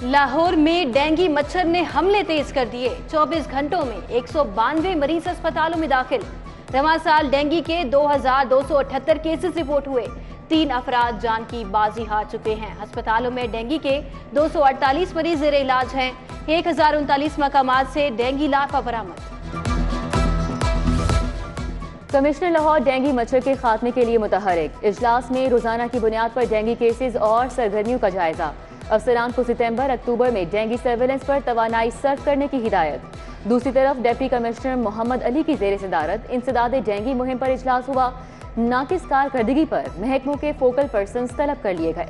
लाहौर में डेंगू मच्छर ने हमले तेज कर दिए। 24 घंटों में 192 मरीज अस्पतालों में दाखिल। रवां साल डेंगू के 2278 केसेस रिपोर्ट हुए। 3 अफराद जान की बाजी हार चुके हैं। अस्पतालों में डेंगू के 248 मरीज जेर इलाज हैं। 1039 मकामात से डेंगू लार्वा बरामद। कमिश्नर लाहौर डेंगू मच्छर के खात्मे के लिए मुतहरिक। इजलास में रोजाना की बुनियाद पर डेंगू केसेस और सरगर्मियों का जायजा। अफसरान को सितंबर-अक्टूबर में डेंगू सर्वेलेंस पर तवानाई सर्व करने की हिदायत। दूसरी तरफ डिप्टी कमिश्नर मोहम्मद अली की जेर सदारत इंसदाद डेंगू मुहिम पर इजलास हुआ। नाकिस कारकर्दगी पर महकमों के फोकल पर्सन्स तलब कर लिए गए।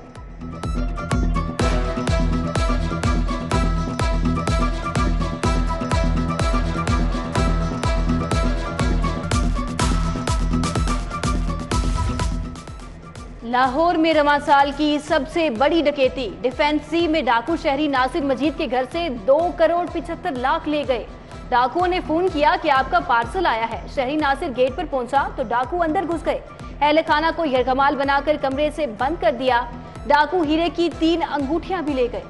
लाहौर में रवां साल की सबसे बड़ी डकैती। डिफेंस सी में डाकू शहरी नासिर मजीद के घर से 2 करोड़ 75 लाख ले गए। डाकुओं ने फोन किया कि आपका पार्सल आया है। शहरी नासिर गेट पर पहुंचा तो डाकू अंदर घुस गए। अहले खाना को यरगमाल बनाकर कमरे से बंद कर दिया। डाकू हीरे की 3 अंगूठियां भी ले गए।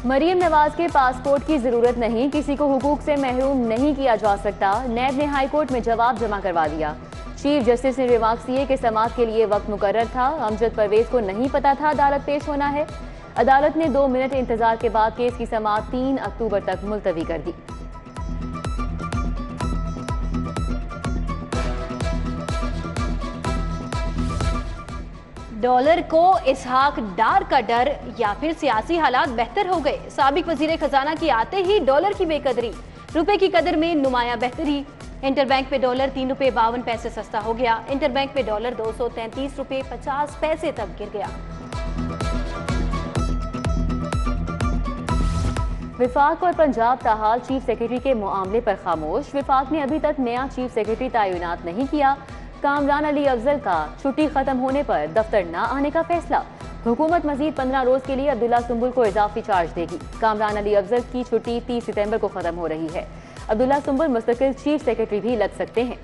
मरियम नवाज के पासपोर्ट की जरूरत नहीं, किसी को हुकूक से महरूम नहीं किया जा सकता। नैब ने हाईकोर्ट में जवाब जमा करवा दिया। चीफ जस्टिस ने रिमार्क्स दिए कि समाअत के लिए वक्त मुकर्रर था। अमजद परवेज को नहीं पता था अदालत पेश होना है। अदालत ने 2 मिनट इंतजार के बाद केस की समाअत 3 अक्टूबर तक मुलतवी कर दी। डॉलर को इसहाक डार का डर या फिर सियासी हालात बेहतर हो गए। साबिक वजीर खजाना की आते ही डॉलर की बेकदरी। रुपए की कदर में नुमाया बेहतरी। इंटरबैंक पे डॉलर 3 रुपए 52 पैसे सस्ता हो गया। इंटरबैंक पे डॉलर 233 रुपए 50 पैसे तक गिर गया। विफाक और पंजाब ताहाल चीफ सेक्रेटरी के मामले पर खामोश। विफाक ने अभी तक नया चीफ सेक्रेटरी तैनात नहीं किया। कामरान अली अफजल का छुट्टी खत्म होने पर दफ्तर न आने का फैसला। हुकूमत मजीद 15 रोज के लिए अब्दुल्ला सुंबुल को इजाफी चार्ज देगी। कामरान अली अफजल की छुट्टी 30 सितंबर को खत्म हो रही है। अब्दुल्ला सुंबुल मुस्तकिल चीफ सेक्रेटरी भी लग सकते हैं।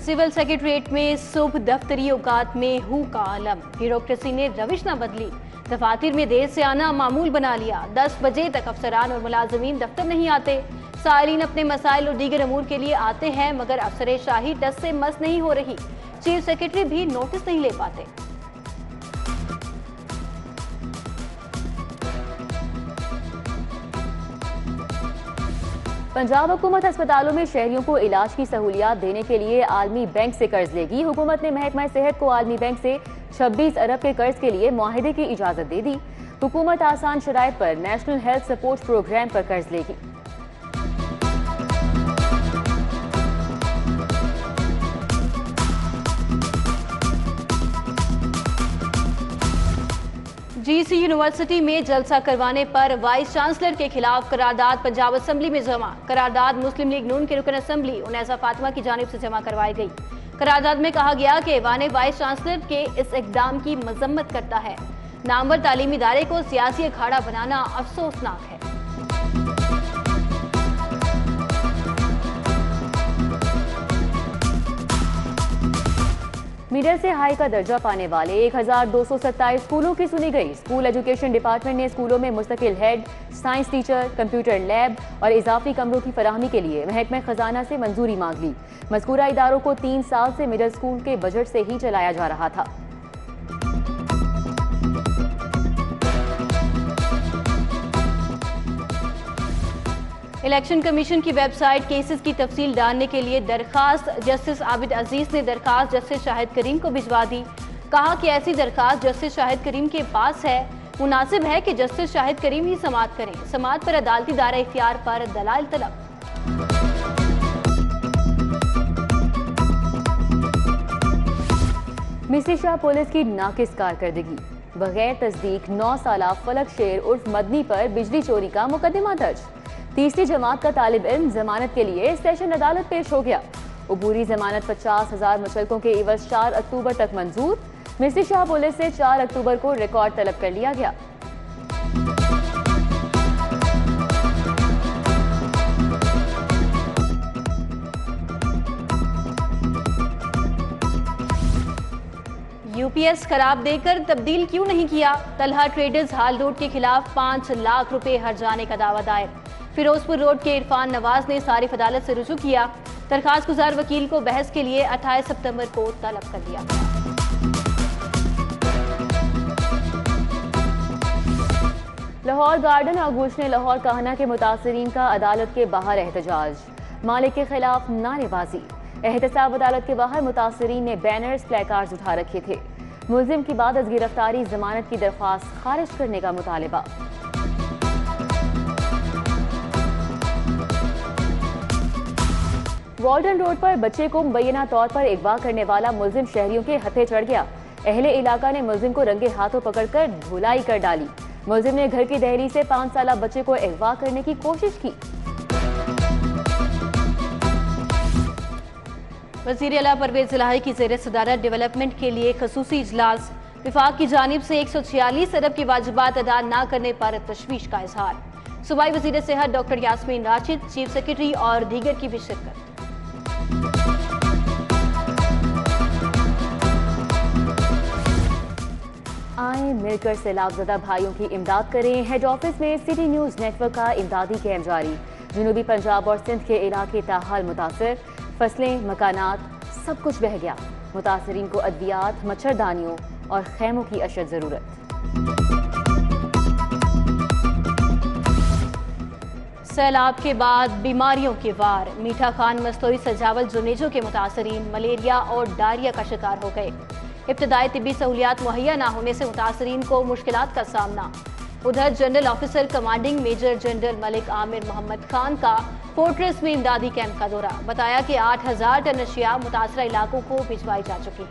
सिविल सेक्रेटरीट में सुबह दफ्तरी औकात में हु का आलम। ब्यूरोक्रेसी ने रविश न बदली। दफातर में देर से आना मामूल बना लिया। 10 बजे तक अफसरान और मुलाजमीन दफ्तर नहीं आते। साइलिन अपने मसाइल और दीगर अमूर के लिए आते हैं मगर अफसर शाही टस से मस नहीं हो रही। चीफ सेक्रेटरी भी नोटिस नहीं ले पाते। पंजाब हुकूमत अस्पतालों में शहरियों को इलाज की सहूलियात देने के लिए आलमी बैंक से कर्ज लेगी। हुकूमत ने महकमा सेहत को आलमी बैंक से 26 अरब के कर्ज के लिए मुआहिदे की इजाजत दे दी। हुकूमत आसान शराइत पर नेशनल हेल्थ सपोर्ट प्रोग्राम पर कर्ज लेगी। जीसी यूनिवर्सिटी में जलसा करवाने पर वाइस चांसलर के खिलाफ करारदाद पंजाब असेंबली में जमा। करारदाद मुस्लिम लीग नून के रुकन असेंबली उनैसा फातिमा की जानिब से जमा करवाई गई। करारदाद में कहा गया कि ऐवान वाइस चांसलर के इस इकदाम की मजम्मत करता है। नामवर तालीमी इदारे को सियासी अखाड़ा बनाना अफसोसनाक है। मिडल से हाई का दर्जा पाने वाले 1227 स्कूलों की सुनी गई। स्कूल एजुकेशन डिपार्टमेंट ने स्कूलों में मुस्तकिल head, science teacher, computer lab और इजाफी कमरों की फराहमी के लिए महकमा खजाना से मंजूरी मांग ली। मज़कूरा इदारों को 3 साल से मिडल स्कूल के बजट से ही चलाया जा रहा था। इलेक्शन कमीशन की वेबसाइट केसेस की तफसील डालने के लिए दरखास्त जस्टिस आबिद अजीज ने दरखास्त जस्टिस शाहिद करीम को भिजवा दी। कहा कि ऐसी दरखास्त जस्टिस शाहिद करीम के पास है। मुनासिब है कि जस्टिस शाहिद करीम ही समाअत करें। समाअत पर अदालती दायरा इख्तियार पर दलाइल तलब। मिस्री शाह पुलिस की नाकिस कारकर्दगी। बगैर तस्दीक 9 साला फलक शेर उर्फ मदनी पर बिजली चोरी का मुकदमा दर्ज। तीसरी जमात का तालिब इल्म जमानत के लिए सेशन अदालत पेश हो गया। अबूरी जमानत 50,000 मुशल्कों के इवज 4 अक्टूबर तक मंजूर। मिस्री शाह पुलिस से 4 अक्टूबर को रिकॉर्ड तलब कर लिया गया। यूपीएस खराब देकर तब्दील क्यों नहीं किया? तलहा ट्रेडर्स हाल रोड के खिलाफ 5 लाख रुपए हर्जाने का दावा दायर। फिरोजपुर रोड के इरफान नवाज ने सारिफ अदालत से रुजू किया। दरखास्त गुजार वकील को बहस के लिए 28 सितंबर को तलब कर दिया। लाहौर गार्डन और गुलशन लाहौर कहना के मुतासरीन का अदालत के बाहर एहतजाज, मालिक के खिलाफ नारेबाजी। एहतसाब अदालत के बाहर मुतासरीन ने बैनर्स, प्लेकार्ड्स उठा रखे थे। मुलजिम की बाद गिरफ्तारी जमानत की दरख्वास्त खारिज करने का मुतालबा। वॉल्टन रोड पर बच्चे को मुबैना तौर पर अगवा करने वाला मुलजिम शहरियों के हथे चढ़ गया। अहले इलाका ने मुलजिम को रंगे हाथों पकड़कर धुलाई कर डाली। मुलजिम ने घर की दहली से 5 साला बच्चे को अगवा करने की कोशिश की। वज़ीर आला परवेज इलाही की ज़ेर सदारत डेवलपमेंट के लिए खसूसी इजलास। विफाक की जानिब से 146 अरब की वाजिबात अदा न करने पर तशवीश का इजहार। सूबाई वज़ीर सेहत doctor Yasmin Rashid, chief secretary और दीगर की भी शिरकत। आए मिलकर सैलाबज़दा भाइयों की इमदाद करें। हेड ऑफिस में सिटी न्यूज़ नेटवर्क का इमदादी कैंप जारी। जनूबी पंजाब और सिंध के इलाके ताहाल मुतासर, फसलें, मकानात सब कुछ बह गया। मुतासरीन को अद्वियात, मच्छरदानियों और खैमों की अशद ज़रूरत। सैलाब के बाद बीमारियों के वार। मीठा खान, मस्तोई, सजावल, जुनेजो के मुतासरीन मलेरिया और डायरिया का शिकार हो गए। इब्तदाई तिब्बी सहूलियात मुहैया न होने से मुतासरीन को मुश्किलात का सामना। उधर general officer commanding major general Malik Amir Mohammad Khan का फोर्ट्रेस में इमदादी कैंप का दौरा। बताया कि 8000 टन अशिया मुतासरा इलाकों को भिजवाई जा चुकी है।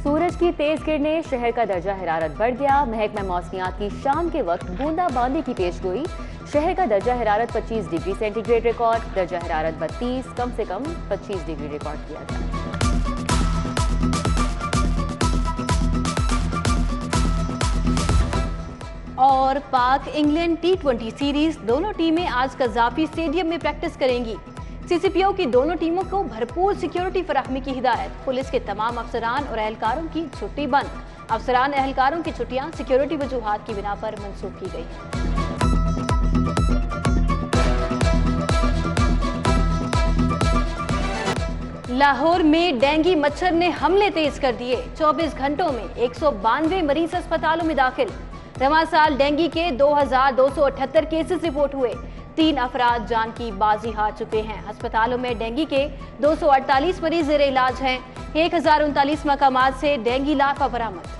सूरज की तेज किरणें, शहर का दर्जा हरारत बढ़ गया। महकमा मौसमियात की शाम के वक्त बूंदाबांदी की पेशगोई। शहर का दर्जा हरारत 25 डिग्री सेंटीग्रेड रिकॉर्ड, दर्जा हरारत 32, कम से कम 25 डिग्री रिकॉर्ड किया गया। और पाक इंग्लैंड T20 सीरीज, दोनों टीमें आज कज़ाफी स्टेडियम में प्रैक्टिस करेंगी। सीसीपीओ की दोनों टीमों को भरपूर सिक्योरिटी फराहमी की हिदायत। पुलिस के तमाम अफसरान और एहलकारों की छुट्टी बंद। अफसरान एहलकारों की छुट्टियां सिक्योरिटी वजूहात की बिना पर मंसूख की गई हैं। लाहौर में डेंगू मच्छर ने हमले तेज कर दिए। 24 घंटों में 192 मरीज अस्पतालों में दाखिल। रवां साल डेंगू के 2278 केसेस रिपोर्ट हुए। 3 अफराद जान की बाजी हार चुके हैं। अस्पतालों में डेंगू के 248 मरीज ज़ेर इलाज हैं। 1039 मकामात से डेंगू लार्वा बरामद।